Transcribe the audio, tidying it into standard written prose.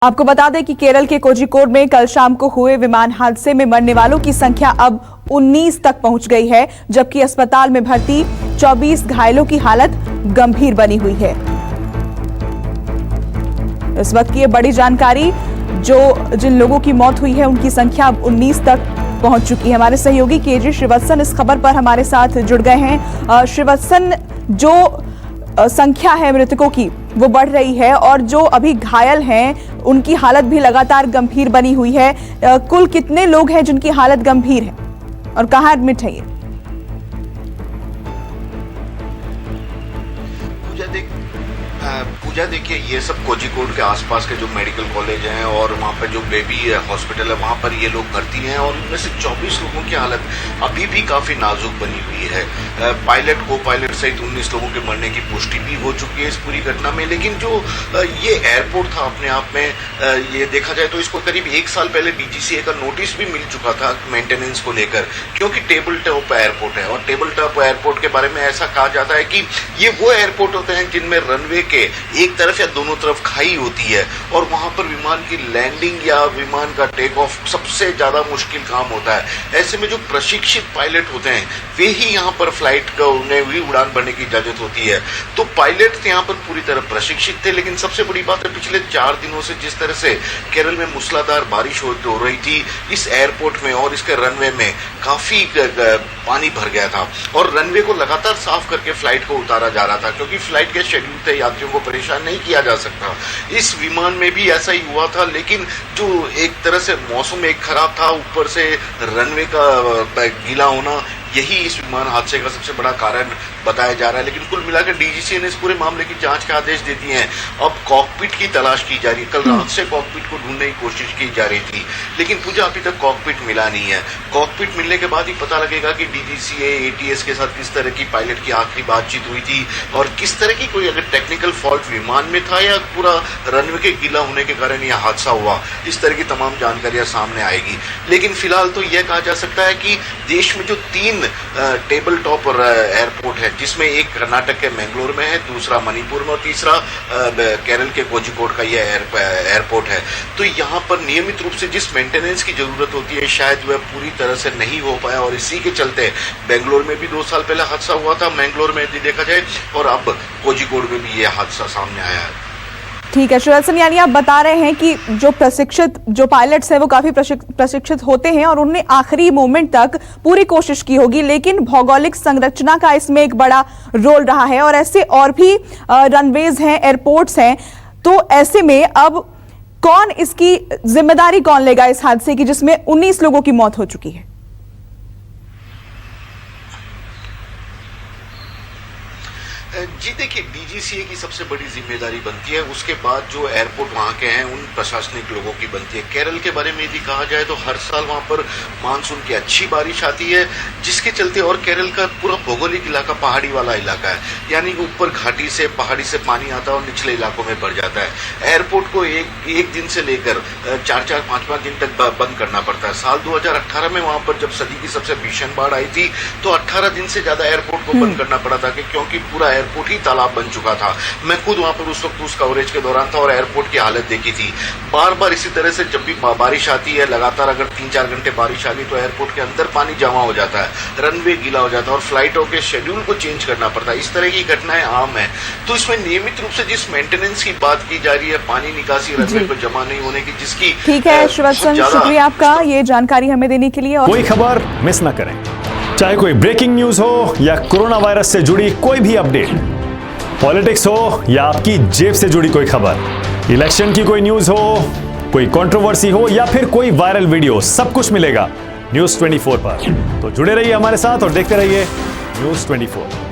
आपको बता दें कि केरल के कोझिकोड में कल शाम को हुए विमान हादसे में मरने वालों की संख्या अब 19 तक पहुंच गई है, जबकि अस्पताल में भर्ती 24 घायलों की हालत गंभीर बनी हुई है। इस वक्त की ये बड़ी जानकारी, जिन लोगों की मौत हुई है उनकी संख्या अब 19 तक पहुंच चुकी है। हमारे सहयोगी केजी श्रीवत्सन इस खबर पर हमारे साथ जुड़ गए हैं। श्रीवत्सन, जो संख्या है मृतकों की वो बढ़ रही है और जो अभी घायल हैं उनकी हालत भी लगातार गंभीर बनी हुई है। कुल कितने लोग हैं जिनकी हालत गंभीर है और कहां एडमिट है ये? पूजा, देखिए ये सब कोझिकोड के आसपास के जो मेडिकल कॉलेज हैं और वहाँ पर जो बेबी हॉस्पिटल है वहाँ पर ये लोग भर्ती हैं और उनमें से 24 लोगों की हालत अभी भी काफ़ी नाजुक बनी हुई है। पायलट को पायलट सहित 19 लोगों के मरने की पुष्टि भी हो चुकी है इस पूरी घटना में। लेकिन जो ये एयरपोर्ट था अपने आप में, ये देखा जाए तो इसको करीब 1 साल पहले DGCA का नोटिस भी मिल चुका था मेंटेनेंस को लेकर, क्योंकि टेबल टॉप एयरपोर्ट है और टेबल टॉप एयरपोर्ट के बारे में ऐसा कहा जाता है कि ये वो एयरपोर्ट होते हैं जिनमें रनवे के एक तरफ या दोनों तरफ खाई होती है और वहां पर विमान की लैंडिंग या विमान का टेक ऑफ सबसे ज्यादा मुश्किल काम होता है। ऐसे में जो प्रशिक्षित पायलट होते हैं वे ही यहाँ पर फ्लाइट का उन्हें भी उड़ान भरने की इजाजत होती है। तो पायलट यहाँ पर पूरी तरह प्रशिक्षित थे। लेकिन सबसे बड़ी बात है, पिछले 4 दिनों से जिस तरह से केरल में मूसलाधार बारिश हो रही थी, इस एयरपोर्ट में और इसके रनवे में काफी पानी भर गया था और रनवे को लगातार साफ करके फ्लाइट को उतारा जा रहा था, क्योंकि फ्लाइट के शेड्यूल थे, यात्रियों को परेशान नहीं किया जा सकता। इस विमान में भी ऐसा ही हुआ था, लेकिन जो एक तरह से मौसम एक खराब था, ऊपर से रनवे का गीला होना, यही इस विमान हादसे का सबसे बड़ा कारण बताया जा रहा है। लेकिन कुल मिलाकर DGCA ने इस पूरे मामले की जांच के आदेश दे दिए हैं। अब कॉकपिट की तलाश की जा रही है। कल रात से कॉकपिट को ढूंढने की कोशिश की जा रही थी, लेकिन पूजा अभी तक कॉकपिट मिला नहीं है। कॉकपिट मिलने के बाद ही पता लगेगा कि DGCA ATS के साथ किस तरह की पायलट की आखिरी बातचीत हुई थी और किस तरह की कोई अगर टेक्निकल फॉल्ट विमान में था या पूरा रनवे के गीला होने के कारण यह हादसा हुआ। इस तरह की तमाम जानकारियां सामने आएगी। लेकिन फिलहाल तो यह कहा जा सकता है कि देश में जो 3 टेबल टॉप एयरपोर्ट है, जिसमें एक कर्नाटक के मैंगलोर में है, दूसरा मणिपुर में और तीसरा केरल के कोझिकोड का यह एयरपोर्ट है, तो यहाँ पर नियमित रूप से जिस मेंटेनेंस की जरूरत होती है शायद वह पूरी तरह से नहीं हो पाया और इसी के चलते बेंगलोर में भी 2 साल पहले हादसा हुआ था, मैंगलोर में भी देखा जाए, और अब कोझिकोड में भी यह हादसा सामने आया है। ठीक है श्रीवत्सन, यानी आप बता रहे हैं कि जो पायलट्स हैं वो काफी प्रशिक्षित होते हैं और उन्होंने आखिरी मोमेंट तक पूरी कोशिश की होगी, लेकिन भौगोलिक संरचना का इसमें एक बड़ा रोल रहा है और ऐसे और भी रनवेज हैं, एयरपोर्ट्स हैं, तो ऐसे में अब इसकी जिम्मेदारी कौन लेगा इस हादसे की जिसमें 19 लोगों की मौत हो चुकी है? जी देखिए, DGCA की सबसे बड़ी जिम्मेदारी बनती है, उसके बाद जो एयरपोर्ट वहाँ के हैं उन प्रशासनिक लोगों की बनती है। केरल के बारे में यदि कहा जाए तो हर साल वहाँ पर मानसून की अच्छी बारिश आती है, जिसके चलते, और केरल का पूरा भौगोलिक इलाका पहाड़ी वाला इलाका है, यानी कि ऊपर घाटी से पहाड़ी से पानी आता है और निचले इलाकों में भर जाता है। एयरपोर्ट को एक दिन से लेकर 4-4, 5-5 दिन तक बंद करना पड़ता है। साल 2018 में वहाँ पर जब सदी की सबसे भीषण बाढ़ आई थी तो 18 दिन से ज्यादा एयरपोर्ट को बंद करना पड़ा था, क्योंकि पूरा एयरपोर्ट ही तालाब बन चुका था। मैं खुद वहां पर उस वक्त उस कवरेज के दौरान था और एयरपोर्ट की हालत देखी थी। बार बार इसी तरह से जब भी बारिश आती है, लगातार अगर 3-4 घंटे बारिश आ गई तो एयरपोर्ट के अंदर पानी जमा हो जाता है, रनवे गीला हो जाता है और फ्लाइटों के शेड्यूल को चेंज करना पड़ता है। इस तरह की घटनाएं आम है। तो इसमें नियमित रूप से जिस मेंटेनेंस की बात की जा रही है, पानी निकासी रनवे पर जमा नहीं होने की, जिसकी ठीक है श्रीवत्सन, शुक्रिया आपका ये जानकारी हमें देने के लिए। कोई खबर मिस ना करें, चाहे कोई ब्रेकिंग न्यूज हो या कोरोना वायरस से जुड़ी कोई भी अपडेट, पॉलिटिक्स हो या आपकी जेब से जुड़ी कोई खबर, इलेक्शन की कोई न्यूज हो, कोई कंट्रोवर्सी हो या फिर कोई वायरल वीडियो, सब कुछ मिलेगा न्यूज़ 24 पर। तो जुड़े रहिए हमारे साथ और देखते रहिए न्यूज़ 24।